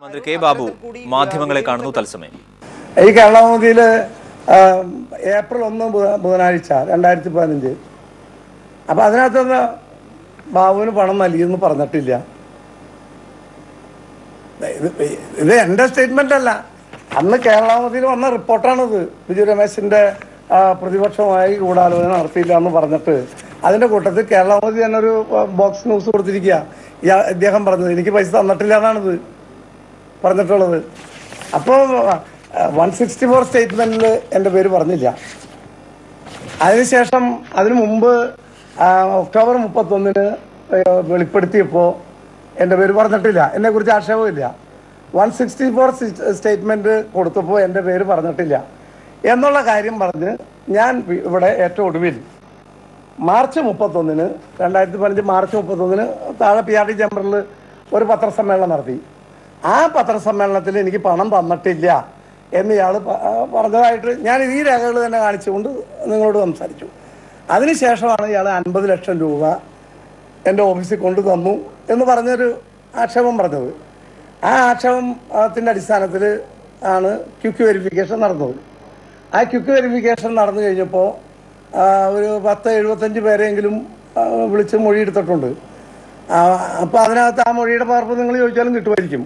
മന്ത്രി കെ ബാബു മാധ്യമങ്ങളെ കാണുന്നു തത്സമയം. ഈ കേരളമോദിയിൽ ഏപ്രിൽ 1 ബുധനാഴ്ച 2015 അപ്പം അതിനകത്തുനിന്ന് ബാബുവിന് പണം നൽകിയെന്ന് പറഞ്ഞിട്ടില്ല. ഇത് എൻ്റെ സ്റ്റേറ്റ്മെൻ്റ് അല്ല, അന്ന് കേരളമോദിയിൽ വന്ന റിപ്പോർട്ടാണിത്. ബിജു രമേശിൻ്റെ പ്രതിപക്ഷമായി ഗൂഢാലോചന നടത്തിയില്ല എന്ന് പറഞ്ഞിട്ട് അതിൻ്റെ കൂട്ടത്തിൽ കേരളമോദി തന്നെ ഒരു ബോക്സ് ന്യൂസ് കൊടുത്തിരിക്കുക. ഇദ്ദേഹം പറഞ്ഞത് എനിക്ക് പൈസ തന്നിട്ടില്ല എന്നാണിത് പറഞ്ഞിട്ടുള്ളത്. അപ്പോൾ 164 സ്റ്റേറ്റ്മെൻറ്റിൽ എൻ്റെ പേര് പറഞ്ഞില്ല. അതിനുശേഷം അതിനു മുമ്പ് ഒക്ടോബർ 31 വെളിപ്പെടുത്തിയപ്പോൾ എൻ്റെ പേര് പറഞ്ഞിട്ടില്ല, എന്നെക്കുറിച്ച് ആക്ഷേപമില്ല. 164 സ്റ്റേറ്റ്മെൻറ്റ് കൊടുത്തപ്പോൾ എൻ്റെ പേര് പറഞ്ഞിട്ടില്ല എന്നുള്ള കാര്യം പറഞ്ഞ് ഞാൻ ഇവിടെ ഏറ്റവും ഒടുവിൽ മാർച്ച് 31 2015 മാർച്ച് 31 താഴെ PRD ചേംബറിൽ ഒരു പത്രസമ്മേളനം നടത്തി. ആ പത്രസമ്മേളനത്തിൽ എനിക്ക് പണം തന്നിട്ടില്ല എന്ന് ഇയാൾ പറഞ്ഞതായിട്ട് ഞാൻ ഈ രേഖകൾ തന്നെ കാണിച്ചുകൊണ്ട് നിങ്ങളോട് സംസാരിച്ചു. അതിനുശേഷമാണ് ഇയാൾ 50 ലക്ഷം രൂപ എൻ്റെ ഓഫീസിൽ കൊണ്ടു തന്നു എന്ന് പറഞ്ഞൊരു ആക്ഷേപം പറഞ്ഞത്. ആ ആക്ഷേപത്തിൻ്റെ അടിസ്ഥാനത്തിൽ ആണ് ക്വിക്ക് വെരിഫിക്കേഷൻ നടന്നത്. ആ ക്വിക്ക് വെരിഫിക്കേഷൻ നടന്നു കഴിഞ്ഞപ്പോൾ ഒരു 10-75 പേരെങ്കിലും വിളിച്ച് മൊഴി എടുത്തിട്ടുണ്ട്. അപ്പോൾ അതിനകത്ത് ആ മൊഴിയുടെ പകർപ്പ് നിങ്ങൾ ചോദിച്ചാലും കിട്ടുമായിരിക്കും.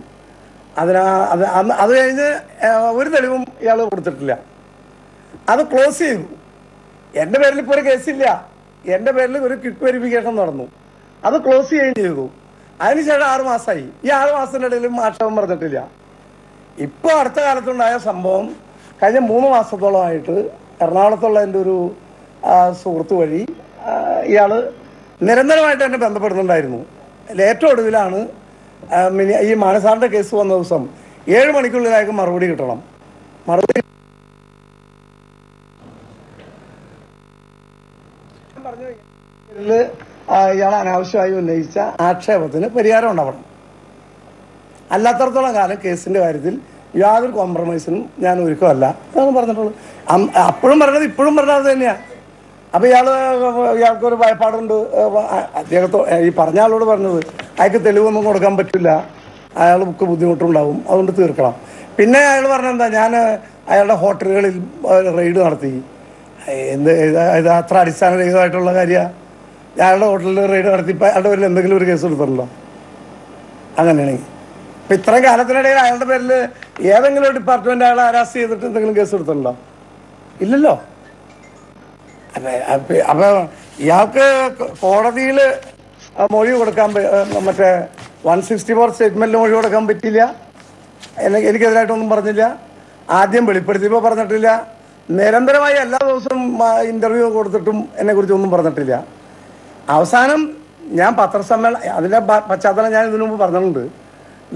അത് കഴിഞ്ഞ് ഒരു തെളിവും ഇയാൾ കൊടുത്തിട്ടില്ല. അത് ക്ലോസ് ചെയ്തു. എൻ്റെ പേരിൽ ഇപ്പോൾ ഒരു കേസില്ല, എൻ്റെ പേരിൽ ഒരു ക്വിക്ക് വെരിഫിക്കേഷൻ നടന്നു, അത് ക്ലോസ് ചെയ്യുകയും ചെയ്തു. അതിനുശേഷം 6 മാസമായി. ഈ 6 മാസത്തിൻ്റെ ഇടയിലും ആക്ഷേപം പറഞ്ഞിട്ടില്ല. ഇപ്പോൾ അടുത്ത കാലത്തുണ്ടായ സംഭവം കഴിഞ്ഞ 3 മാസത്തോളമായിട്ട് എറണാകുളത്തുള്ള എൻ്റെ ഒരു സുഹൃത്ത് വഴി ഇയാൾ നിരന്തരമായിട്ട് എന്നെ ബന്ധപ്പെടുന്നുണ്ടായിരുന്നു. ഏറ്റവും ഒടുവിലാണ് ഈ മാനസാറിൻ്റെ കേസ് വന്ന ദിവസം 7 മണിക്കുള്ളിൽ അയാൾക്ക് മറുപടി കിട്ടണം. മറുപടി പറഞ്ഞു ഇയാൾ അനാവശ്യമായി ഉന്നയിച്ച ആക്ഷേപത്തിന് പരിഹാരം ഉണ്ടാവണം. അല്ലാത്തടത്തോളം കാലം കേസിൻ്റെ കാര്യത്തിൽ യാതൊരു കോംപ്രമൈസിനും ഞാൻ ഒരുക്കമല്ല എന്നാണ് പറഞ്ഞിട്ടുള്ളത്. അപ്പോഴും പറഞ്ഞത് ഇപ്പോഴും പറഞ്ഞത് അത് തന്നെയാണ്. അപ്പോൾ ഇയാൾക്കൊരു ഭയപ്പാടുണ്ട്. ഈ പറഞ്ഞ ആളോട് പറഞ്ഞത് അയാൾക്ക് തെളിവൊന്നും കൊടുക്കാൻ പറ്റില്ല, അയാൾക്ക് ബുദ്ധിമുട്ടുണ്ടാവും, അതുകൊണ്ട് തീർക്കണം. പിന്നെ അയാൾ പറഞ്ഞെന്താ, ഞാൻ അയാളുടെ ഹോട്ടലുകളിൽ റെയ്ഡ് നടത്തി. ഇത് അത്ര അടിസ്ഥാനരഹിതമായിട്ടുള്ള കാര്യമാണ്. അയാളുടെ ഹോട്ടലിൽ റെയ്ഡ് നടത്തിയപ്പോൾ അയാളുടെ പേരിൽ എന്തെങ്കിലും ഒരു കേസ് എടുത്തിട്ടുണ്ടോ? അങ്ങനെയാണെങ്കിൽ ഇപ്പം ഇത്രയും കാലത്തിനിടയിൽ അയാളുടെ പേരിൽ ഏതെങ്കിലും ഡിപ്പാർട്ട്മെൻറ്റ് അയാളെ അറസ്റ്റ് ചെയ്തിട്ട് എന്തെങ്കിലും കേസ് എടുത്തിട്ടുണ്ടോ? ഇല്ലല്ലോ. അപ്പോൾ ഇയാൾക്ക് കോടതിയിൽ മൊഴി കൊടുക്കാൻ മറ്റേ 164 സ്റ്റേറ്റ്മെൻറ്റിൽ മൊഴി കൊടുക്കാൻ പറ്റില്ല. എനിക്കെതിരായിട്ടൊന്നും പറഞ്ഞില്ല. ആദ്യം വെളിപ്പെടുത്തിയപ്പോൾ പറഞ്ഞിട്ടില്ല. നിരന്തരമായി എല്ലാ ദിവസവും ഇൻ്റർവ്യൂ കൊടുത്തിട്ടും എന്നെക്കുറിച്ചൊന്നും പറഞ്ഞിട്ടില്ല. അവസാനം ഞാൻ പത്രസമ്മേളനം അതിൻ്റെ പശ്ചാത്തലം ഞാൻ ഇതിനു മുമ്പ് പറഞ്ഞിട്ടുണ്ട്.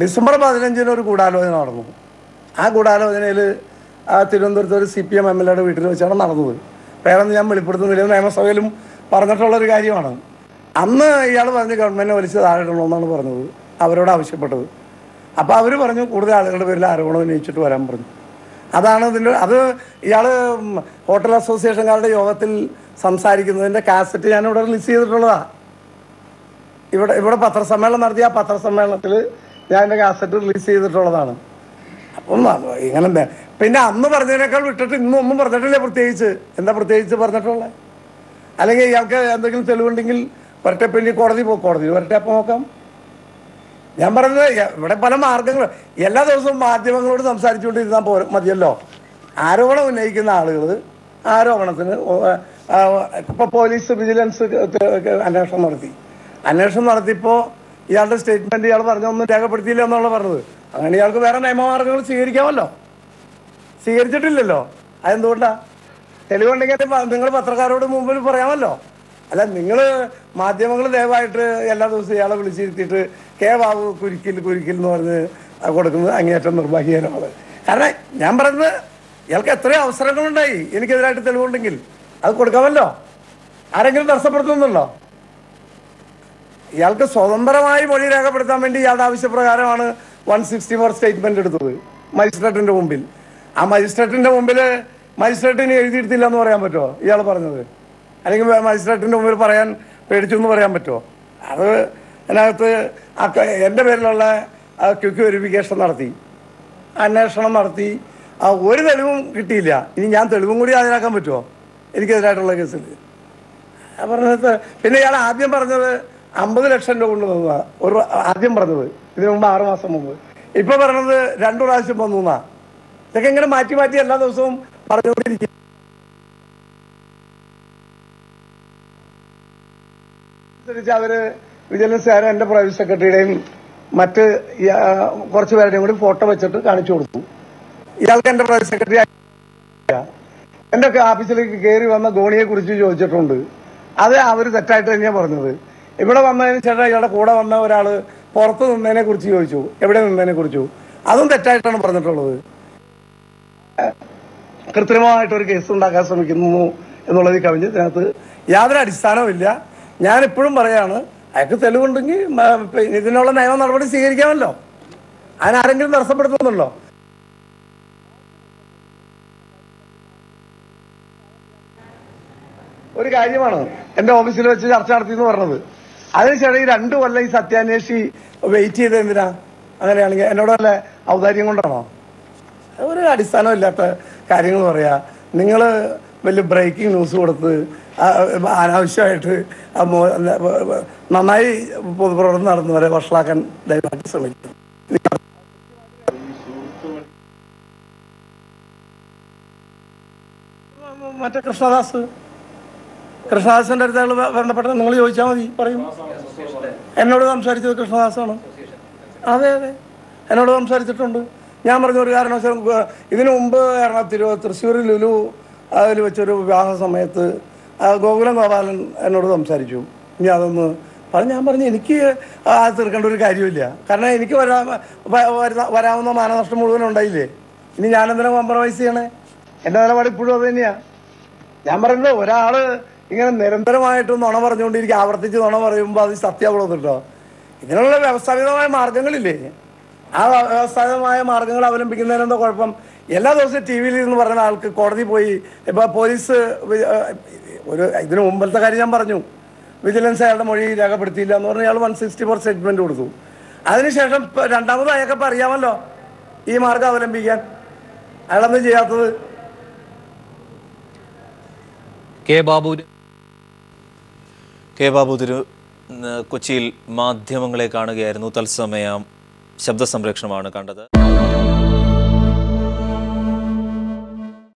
ഡിസംബർ 15 ഒരു ഗൂഢാലോചന നടന്നു. ആ ഗൂഢാലോചനയിൽ തിരുവനന്തപുരത്ത് ഒരു CPM MLA വീട്ടിൽ വെച്ചാണ് നടന്നത്. പേരൊന്നും ഞാൻ വെളിപ്പെടുത്തുന്നില്ല, നിയമസഭയിലും പറഞ്ഞിട്ടുള്ളൊരു കാര്യമാണ്. അന്ന് ഇയാൾ പറഞ്ഞ് ഗവൺമെൻറ് വലിച്ച് താഴെ ഇടണമെന്നാണ് പറഞ്ഞത്, അവരോട് ആവശ്യപ്പെട്ടത്. അപ്പോൾ അവർ പറഞ്ഞു കൂടുതൽ ആളുകളുടെ പേരിൽ ആരോപണം ഉന്നയിച്ചിട്ട് വരാൻ പറഞ്ഞു. അതാണ് അത് ഇയാൾ ഹോട്ടൽ അസോസിയേഷൻകാരുടെ യോഗത്തിൽ സംസാരിക്കുന്നതിൻ്റെ കാസറ്റ് ഞാനിവിടെ റിലീസ് ചെയ്തിട്ടുള്ളതാണ്. ഇവിടെ പത്രസമ്മേളനം നടത്തിയ ആ പത്രസമ്മേളനത്തിൽ ഞാൻ എൻ്റെ കാസറ്റ് റിലീസ് ചെയ്തിട്ടുള്ളതാണ്. അപ്പം ഇങ്ങനെ പിന്നെ അന്ന് പറഞ്ഞതിനേക്കാൾ വിട്ടിട്ട് ഇന്നൊന്നും പറഞ്ഞിട്ടില്ല. എന്താ പ്രത്യേകിച്ച് പറഞ്ഞിട്ടുള്ളത്? അല്ലെങ്കിൽ ഇയാൾക്ക് എന്തെങ്കിലും തെളിവുണ്ടെങ്കിൽ വരട്ടെ, പിന്നെ കോടതിയിൽ വരട്ടെ, അപ്പം നോക്കാം. ഞാൻ പറഞ്ഞത് ഇവിടെ പല മാർഗങ്ങൾ എല്ലാ ദിവസവും മാധ്യമങ്ങളോട് സംസാരിച്ചുകൊണ്ടിരുന്നാൽ മതിയല്ലോ. ആരോപണം ഉന്നയിക്കുന്ന ആളുകൾ ആരോപണത്തിന് ഇപ്പോൾ പോലീസ് വിജിലൻസ് അന്വേഷണം നടത്തിയപ്പോൾ ഇയാളുടെ സ്റ്റേറ്റ്മെൻറ്റ് ഇയാൾ പറഞ്ഞൊന്നും രേഖപ്പെടുത്തിയില്ല എന്നുള്ള പറഞ്ഞത്. അങ്ങനെ ഇയാൾക്ക് വേറെ നിയമമാർഗങ്ങൾ സ്വീകരിക്കാമല്ലോ. സ്വീകരിച്ചിട്ടില്ലല്ലോ. അതെന്തുകൊണ്ടാണ്? തെളിവുണ്ടെങ്കിൽ നിങ്ങൾ പത്രക്കാരോട് മുമ്പിൽ പറയാമല്ലോ. അല്ല, നിങ്ങൾ മാധ്യമങ്ങൾ ദയവായിട്ട് എല്ലാ ദിവസവും ഇയാളെ വിളിച്ചിരുത്തിയിട്ട് കെ ബാബു കുരിക്കിൽ എന്ന് പറഞ്ഞ് കൊടുക്കുന്നത് അങ്ങേയറ്റം നിർഭാഗ്യകരമാണ്. കാരണം ഞാൻ പറയുന്നത് ഇയാൾക്ക് എത്രയോ അവസരങ്ങളുണ്ടായി എനിക്കെതിരായിട്ട് തെളിവുണ്ടെങ്കിൽ അത് കൊടുക്കാമല്ലോ. ആരെങ്കിലും തടസ്സപ്പെടുത്തുന്നുണ്ടോ? ഇയാൾക്ക് സ്വതന്ത്രമായി മൊഴി രേഖപ്പെടുത്താൻ വേണ്ടി ഇയാളുടെ ആവശ്യപ്രകാരമാണ് 164 സ്റ്റേറ്റ്മെൻറ്റ് എടുത്തത് മജിസ്ട്രേറ്റിൻ്റെ മുമ്പിൽ. ആ മജിസ്ട്രേറ്റിൻ്റെ മുമ്പിൽ മജിസ്ട്രേറ്റിന് എഴുതിയെടുത്തില്ല എന്ന് പറയാൻ പറ്റുമോ ഇയാൾ പറഞ്ഞത്? അല്ലെങ്കിൽ മജിസ്ട്രേറ്റിൻ്റെ മുമ്പിൽ പറയാൻ പേടിച്ചു എന്ന് പറയാൻ പറ്റുമോ? അത് അതിനകത്ത് എൻ്റെ പേരിലുള്ള ക്വിക്ക് വെരിഫിക്കേഷൻ നടത്തി, അന്വേഷണം നടത്തി. ഒരു തെളിവും കിട്ടിയില്ല. ഇനി ഞാൻ തെളിവും കൂടി ഹാജരാക്കാൻ പറ്റുമോ എനിക്കെതിരായിട്ടുള്ള കേസിൽ? പറഞ്ഞത് പിന്നെ ഇയാൾ ആദ്യം പറഞ്ഞത് 50 ലക്ഷം രൂപ കൊണ്ട് തന്നതാ. ആദ്യം പറഞ്ഞത് ഇതിനു മുമ്പ് 6 മാസം മുമ്പ്. ഇപ്പൊ പറഞ്ഞത് 2 പ്രാവശ്യം വന്നു എന്നാ. ഇതൊക്കെ ഇങ്ങനെ മാറ്റി മാറ്റി എല്ലാ ദിവസവും പറഞ്ഞുകൊണ്ടിരിക്കും. അനുസരിച്ച് അവര് വിജിലൻസുകാരെ എൻ്റെ പ്രൈവറ്റ് സെക്രട്ടറിയുടെയും മറ്റ് കുറച്ച് പേരുടെയും കൂടി ഫോട്ടോ വെച്ചിട്ട് കാണിച്ചു കൊടുത്തു. ഇയാൾക്ക് എൻ്റെ പ്രൈവറ്റ് സെക്രട്ടറി എൻ്റെ ഓഫീസിലേക്ക് കയറി വന്ന ഗോണിയെ കുറിച്ച് ചോദിച്ചിട്ടുണ്ട്. അത് അവർ തെറ്റായിട്ട് തന്നെയാണ് പറഞ്ഞത്. ഇവിടെ വന്നതിന് ശേഷം ഇയാളുടെ കൂടെ വന്ന ഒരാൾ പുറത്ത് നിന്നതിനെ കുറിച്ച് ചോദിച്ചു, എവിടെ നിന്നതിനെ കുറിച്ചു, അതും തെറ്റായിട്ടാണ് പറഞ്ഞിട്ടുള്ളത്. കൃത്രിമമായിട്ടൊരു കേസ് ഉണ്ടാക്കാൻ ശ്രമിക്കുന്നു എന്നുള്ളതിൽ കവിഞ്ഞ് ഇതിനകത്ത് യാതൊരു അടിസ്ഥാനവും ഇല്ല. ഞാനിപ്പോഴും പറയാണ്, അയാൾക്ക് തെളിവുണ്ടെങ്കിൽ ഇതിനുള്ള നിയമ നടപടി സ്വീകരിക്കാമല്ലോ. അതിനാരെങ്കിലും തടസ്സപ്പെടുത്തുന്നുണ്ടോ? ഒരു കാര്യമാണ് എൻ്റെ ഓഫീസിൽ വെച്ച് ചർച്ച നടത്തി എന്ന് പറഞ്ഞത്. അതിനുശേഷം ഈ 2 കൊല്ലം ഈ സത്യാന്വേഷി വെയിറ്റ് ചെയ്ത് എന്തിനാ? അങ്ങനെയാണെങ്കിൽ എന്നോട് വല്ല ഔദാര്യം കൊണ്ടാണോ? ഒരു അടിസ്ഥാനമില്ലാത്ത കാര്യങ്ങൾ പറയാ. നിങ്ങൾ വലിയ ബ്രേക്കിംഗ് ന്യൂസ് കൊടുത്ത് അനാവശ്യമായിട്ട് നന്നായി പൊതുപ്രവർത്തനം നടന്നവരെ വഷളാക്കാൻ ദയവായിട്ട് ശ്രമിക്കും. മറ്റേ കൃഷ്ണദാസിന്റെ അടുത്തുള്ള ബന്ധപ്പെട്ട നിങ്ങൾ ചോദിച്ചാൽ മതി, പറയും. എന്നോട് സംസാരിച്ചത് കൃഷ്ണദാസാണ്. അതെ, എന്നോട് സംസാരിച്ചിട്ടുണ്ട്. ഞാൻ പറഞ്ഞ ഒരു കാരണവശാലും ഇതിനു മുമ്പ് തൃശ്ശൂർ ലുലു അതിൽ വെച്ചൊരു വിവാഹ സമയത്ത് ഗോകുലം ഗോപാലൻ എന്നോട് സംസാരിച്ചു. ഇനി അതൊന്ന് ഞാൻ പറഞ്ഞു എനിക്ക് തീർക്കേണ്ട ഒരു കാര്യമില്ല. കാരണം എനിക്ക് വരാവുന്ന മാനനഷ്ടം മുഴുവൻ ഉണ്ടായില്ലേ. ഇനി ഞാനെന്തിനാ കോംപ്രമൈസ് ചെയ്യണേ? എൻ്റെ നിലപാട് ഇപ്പോഴും അത് തന്നെയാണ്. ഞാൻ പറയുന്നത് ഒരാള് ഇങ്ങനെ നിരന്തരമായിട്ട് നുണ പറഞ്ഞുകൊണ്ടിരിക്കുക, ആവർത്തിച്ച് നുണ പറയുമ്പോൾ അത് സത്യമാവണമെന്നുണ്ടോ? ഇതിനുള്ള വ്യവസ്ഥാപിതമായ മാർഗങ്ങളില്ലേ? ആ വ്യവസ്ഥാപിതമായ മാർഗങ്ങൾ അവലംബിക്കുന്നതിനെന്താ കുഴപ്പം? എല്ലാ ദിവസവും ടി വിയിൽ ഇരുന്ന് പറയുന്ന ആൾക്ക് കോടതി പോയി ഇപ്പൊ പോലീസ് ഇതിനു മുമ്പത്തെ കാര്യം ഞാൻ പറഞ്ഞു, വിജിലൻസ് അയാളുടെ മൊഴി രേഖപ്പെടുത്തിയില്ല എന്ന് പറഞ്ഞ് അയാൾ 164 സ്റ്റേറ്റ്മെന്റ് കൊടുത്തു. അതിനുശേഷം രണ്ടാമത് അയാൾക്കപ്പം അറിയാമല്ലോ ഈ മാർഗം അവലംബിക്കാൻ. അയാളൊന്നും ചെയ്യാത്തത്. കെ ബാബു കൊച്ചിയിൽ മാധ്യമങ്ങളെ കാണുകയായിരുന്നു. തത്സമയ ശബ്ദ സംപ്രേഷണമാണ് കണ്ടത്.